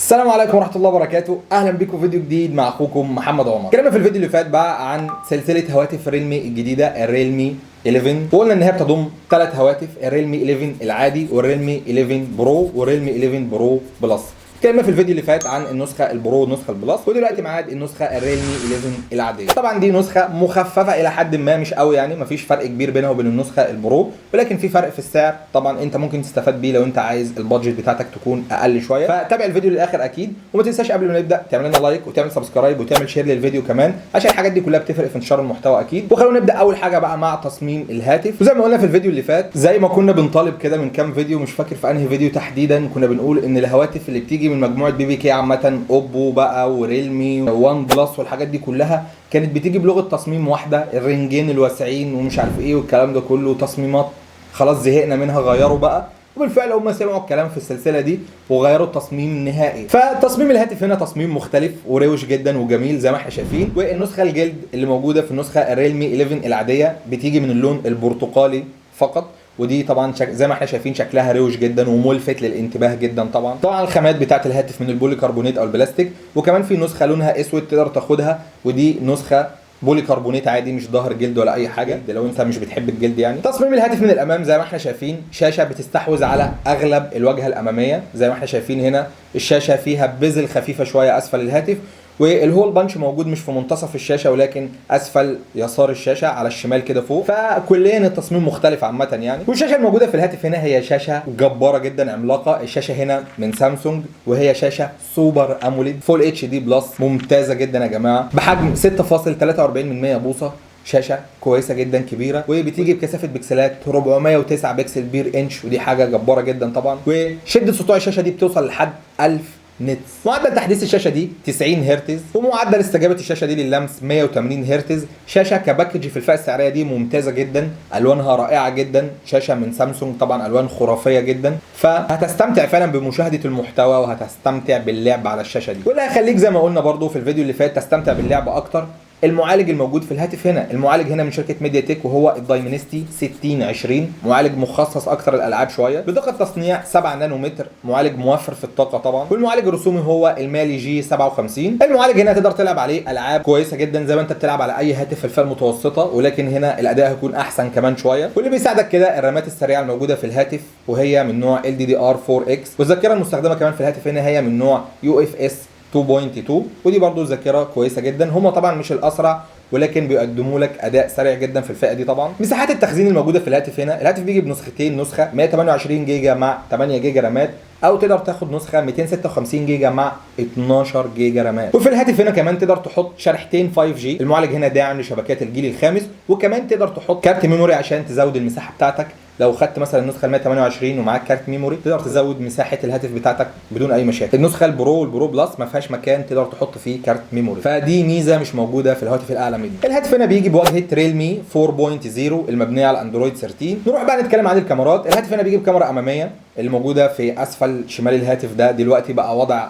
السلام عليكم ورحمه الله وبركاته، اهلا بيكم في فيديو جديد مع اخوكم محمد عمر. اتكلمنا في الفيديو اللي فات بقى عن سلسله هواتف ريلمي الجديده الريلمي 11، وقلنا ان هي بتضم 3 هواتف، الريلمي 11 العادي والريلمي 11 برو والريلمي 11 برو بلس. اتكلمنا في الفيديو اللي فات عن النسخه البرو والنسخه البلس، ودلوقتي معاد النسخه الريلمي 11 العاديه. طبعا دي نسخه مخففه الى حد ما، مش قوي يعني، مفيش فرق كبير بينها وبين النسخه البرو، ولكن في فرق في السعر. طبعا انت ممكن تستفاد بيه لو انت عايز البادجت بتاعتك تكون اقل شويه، فتابع الفيديو للاخر اكيد، وما تنساش قبل ما نبدا تعمل لنا لايك وتعمل سبسكرايب وتعمل شير للفيديو كمان، عشان الحاجات دي كلها بتفرق في انتشار المحتوى اكيد. وخلونا نبدا اول حاجه بقى مع تصميم الهاتف. وزي ما قلنا في الفيديو اللي فات، زي ما كنا بنطالب كده من كام فيديو، مش فاكر في انهي فيديو تحديدا، كنا بنقول ان الهواتف اللي بتيجي من مجموعه بي بي كي عامه، اوبو بقى وريلمي وان بلس والحاجات دي كلها، كانت بتيجي بلغه تصميم واحده، الرنجين الواسعين ومش عارف ايه والكلام ده كله، تصميمات خلاص زهقنا منها، غيروا بقى. وبالفعل هم سمعوا الكلام في السلسله دي وغيروا التصميم النهائي. فتصميم الهاتف هنا تصميم مختلف وروش جدا وجميل زي ما احنا شايفين. والنسخه الجلد اللي موجوده في النسخه الريلمي 11 العاديه بتيجي من اللون البرتقالي فقط، ودي طبعا زي ما احنا شايفين شكلها روش جدا وملفت للانتباه جدا. طبعا الخامات بتاعه الهاتف من البولي كربونات او البلاستيك، وكمان في نسخه لونها اسود تقدر تاخدها، ودي نسخه بولي كربونات عادي، مش ظهر جلد ولا اي حاجه، لو انت مش بتحب الجلد يعني. تصميم الهاتف من الامام زي ما احنا شايفين، شاشه بتستحوذ على اغلب الواجهه الاماميه زي ما احنا شايفين هنا. الشاشه فيها بزل خفيفه شويه اسفل الهاتف، والهول بانش موجود مش في منتصف الشاشه ولكن اسفل يسار الشاشه على الشمال كده فوق. فكليا التصميم مختلف عامه يعني. والشاشه الموجوده في الهاتف هنا هي شاشه جباره جدا عملاقه. الشاشه هنا من سامسونج، وهي شاشه سوبر اموليد فول اتش دي بلس، ممتازه جدا يا جماعه، بحجم 6.43 بوصه. شاشه كويسه جدا كبيره، وبتيجي بكثافه بكسلات 409 بكسل بير انش، ودي حاجه جباره جدا طبعا. وشده سطوع الشاشه دي بتوصل لحد 1000 نتس. معدل تحديث الشاشه دي 90 هرتز، ومعدل استجابه الشاشه دي لللمس 180 هرتز. شاشه كباكج في الفئه السعريه دي ممتازه جدا، الوانها رائعه جدا، شاشه من سامسونج طبعا الوان خرافيه جدا، فهتستمتع فعلا بمشاهده المحتوى وهتستمتع باللعب على الشاشه دي. واللي هيخليك زي ما قلنا برضو في الفيديو اللي فات تستمتع باللعب اكتر، المعالج الموجود في الهاتف هنا. المعالج هنا من شركه ميديا تك، وهو الدايمنستي 6020، معالج مخصص اكتر للالعاب شويه، بدقه تصنيع 7 نانومتر، معالج موفر في الطاقه طبعا. والمعالج الرسومي هو المالي جي 57. المعالج هنا تقدر تلعب عليه العاب كويسه جدا زي ما انت بتلعب على اي هاتف في الفئه المتوسطه، ولكن هنا الاداء هيكون احسن كمان شويه. واللي بيساعدك كده الرامات السريعه الموجوده في الهاتف، وهي من نوع LDDR4X، والذاكره المستخدمه كمان في الهاتف هنا هي من نوع UFS 2.2، ودي برضو ذاكره كويسه جدا. هما طبعا مش الاسرع، ولكن بيقدموا لك اداء سريع جدا في الفئه دي. طبعا مساحات التخزين الموجوده في الهاتف هنا، الهاتف بيجي بنسختين، نسخه 128 جيجا مع 8 جيجا رامات، او تقدر تاخد نسخه 256 جيجا مع 12 جيجا رامات. وفي الهاتف هنا كمان تقدر تحط شريحتين 5G، المعالج هنا داعم لشبكات الجيل الخامس، وكمان تقدر تحط كارت ميموري عشان تزود المساحه بتاعتك. لو خدت مثلا النسخه 128 ومعاك كارت ميموري تقدر تزود مساحه الهاتف بتاعتك بدون اي مشاكل. النسخه البرو والبرو بلس ما فيهاش مكان تقدر تحط فيه كارت ميموري، فدي ميزه مش موجوده في الهواتف الاعلى منه. الهاتف هنا بيجي بواجهه ريلمي 4.0 المبنيه على اندرويد 13. نروح بقى نتكلم عن الكاميرات. الهاتف هنا بيجي بكاميرا اماميه اللي موجوده في اسفل شمال الهاتف، ده دلوقتي بقى وضع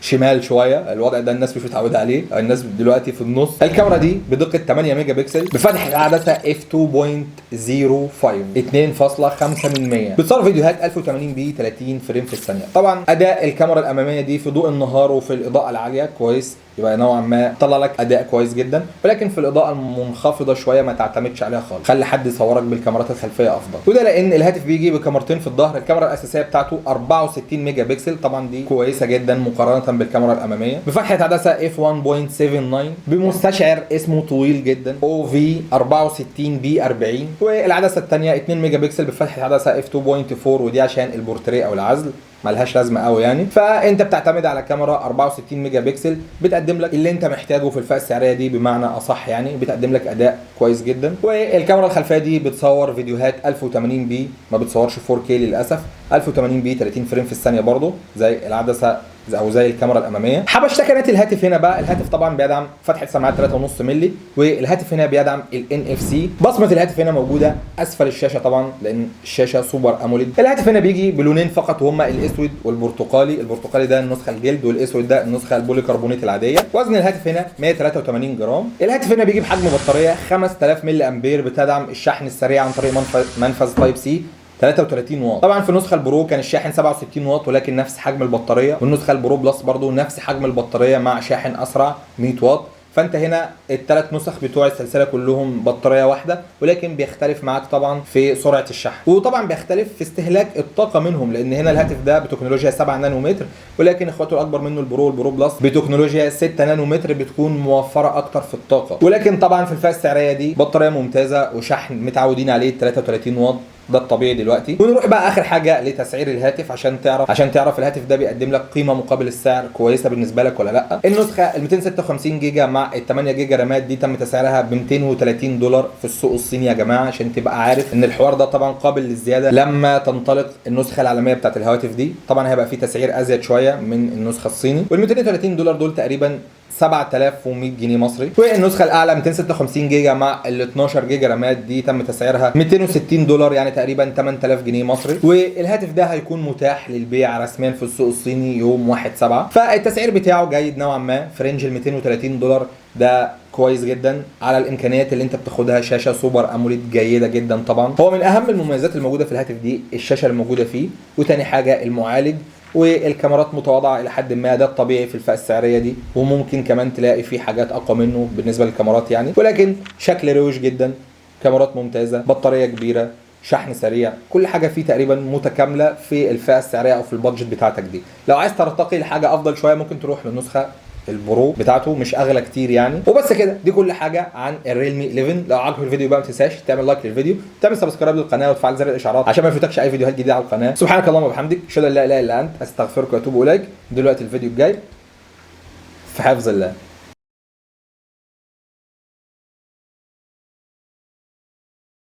شمال شويه، الوضع ده الناس مش متعوده عليه، الناس دلوقتي في النص. الكاميرا دي بدقه 8 ميجا بكسل، بفتح العدسه f2.05 2.5 بتصور فيديوهات 1080 ب 30 فريم في الثانيه. طبعا اداء الكاميرا الاماميه دي في ضوء النهار وفي الاضاءه العاليه كويس، يبقى نوعا ما طلع لك اداء كويس جدا، ولكن في الاضاءه المنخفضه شويه ما تعتمدش عليها خالص، خلي حد يصورك بالكاميرات الخلفيه افضل. وده لان الهاتف بيجي بكاميرتين في الظهر. الكاميرا الاساسيه بتاعته 64 ميجا بكسل، طبعا دي كويسه جدا مقارنه بالكاميرا الاماميه، بفتحه عدسه f1.79 بمستشعر اسمه طويل جدا OV 64B40. والعدسه الثانيه 2 ميجا بكسل بفتحه عدسه f2.4، ودي عشان البورتريه او العزل، ملهاش لازمه قوي يعني. فانت بتعتمد على كاميرا 64 ميجا بكسل بتقدم لك اللي انت محتاجه في الفئه السعريه دي بمعنى اصح يعني، بتقدم لك اداء كويس جدا. والكاميرا الخلفيه دي بتصور فيديوهات 1080 بي، ما بتصورش 4K للاسف، 1080 بي 30 فريم في الثانيه برضو زي العدسه او زي الكاميرا الاماميه. حبشتكنات الهاتف هنا بقى، الهاتف طبعا بيدعم فتحه سماعات 3.5 مللي، والهاتف هنا بيدعم ال NFC. بصمه الهاتف هنا موجوده اسفل الشاشه طبعا لان الشاشه سوبر اموليد. الهاتف هنا بيجي بلونين فقط، وهما الاسود والبرتقالي. البرتقالي ده النسخه الجلد، والاسود ده النسخه البولي كربونات العاديه. وزن الهاتف هنا 183 جرام. الهاتف هنا بيجي بحجم بطاريه 5000 ملي امبير، بتدعم الشحن السريع عن طريق منفذ تايب سي. 33 واط. طبعا في النسخه البرو كان الشاحن 67 واط ولكن نفس حجم البطاريه، والنسخه البرو بلس برضو نفس حجم البطاريه مع شاحن اسرع 100 واط. فانت هنا الثلاث نسخ بتوع السلسله كلهم بطاريه واحده، ولكن بيختلف معاك طبعا في سرعه الشحن، وطبعا بيختلف في استهلاك الطاقه منهم، لان هنا الهاتف ده بتكنولوجيا 7 نانومتر، ولكن اخواته الاكبر منه البرو والبرو بلس بتكنولوجيا 6 نانومتر بتكون موفره اكتر في الطاقه. ولكن طبعا في الفئه السعريه دي بطاريه ممتازه وشحن متعودين عليه 33 واط، ده الطبيعي دلوقتي. ونروح بقى اخر حاجه لتسعير الهاتف عشان تعرف الهاتف ده بيقدم لك قيمه مقابل السعر كويسه بالنسبه لك ولا لا. النسخه ال 256 جيجا مع ال 8 جيجا رامات دي تم تسعيرها ب $230 في السوق الصيني يا جماعه، عشان تبقى عارف ان الحوار ده طبعا قابل للزياده لما تنطلق النسخه العالميه بتاعت الهواتف دي. طبعا هيبقى في تسعير ازيد شويه من النسخه الصيني، وال $230 دول تقريبا 7100 جنيه مصري. والنسخه الاعلى 256 جيجا مع ال 12 جيجا رامات دي تم تسعيرها $260 يعني تقريبا 8000 جنيه مصري. والهاتف ده هيكون متاح للبيع رسميا في السوق الصيني يوم 1/7. فالتسعير بتاعه جيد نوعا ما في رينج ال $230، ده كويس جدا على الامكانيات اللي انت بتاخدها. شاشه سوبر اموليد جيده جدا طبعا، هو من اهم المميزات الموجوده في الهاتف دي الشاشه الموجوده فيه، وتاني حاجه المعالج، والكاميرات متواضعه الى حد ما، ده الطبيعي في الفئه السعريه دي، وممكن كمان تلاقي فيه حاجات اقوى منه بالنسبه للكاميرات يعني، ولكن شكل روش جدا، كاميرات ممتازه، بطاريه كبيره، شحن سريع، كل حاجه فيه تقريبا متكامله في الفئه السعريه او في البادجت بتاعتك دي. لو عايز ترتقي لحاجه افضل شويه ممكن تروح للنسخه البرو بتاعته، مش اغلى كتير يعني. وبس كده، دي كل حاجه عن الريلمي 11. لو عجبك الفيديو بقى ما تنساش تعمل لايك للفيديو، تعمل سبسكرايب للقناه وتفعل زر الاشعارات عشان ما يفوتكش اي فيديوهات جديده على القناه. سبحانك اللهم وبحمدك، اشهد ان لا اله الا انت، استغفرك واتوب اليك. دلوقتي الفيديو الجاي في حفظ الله.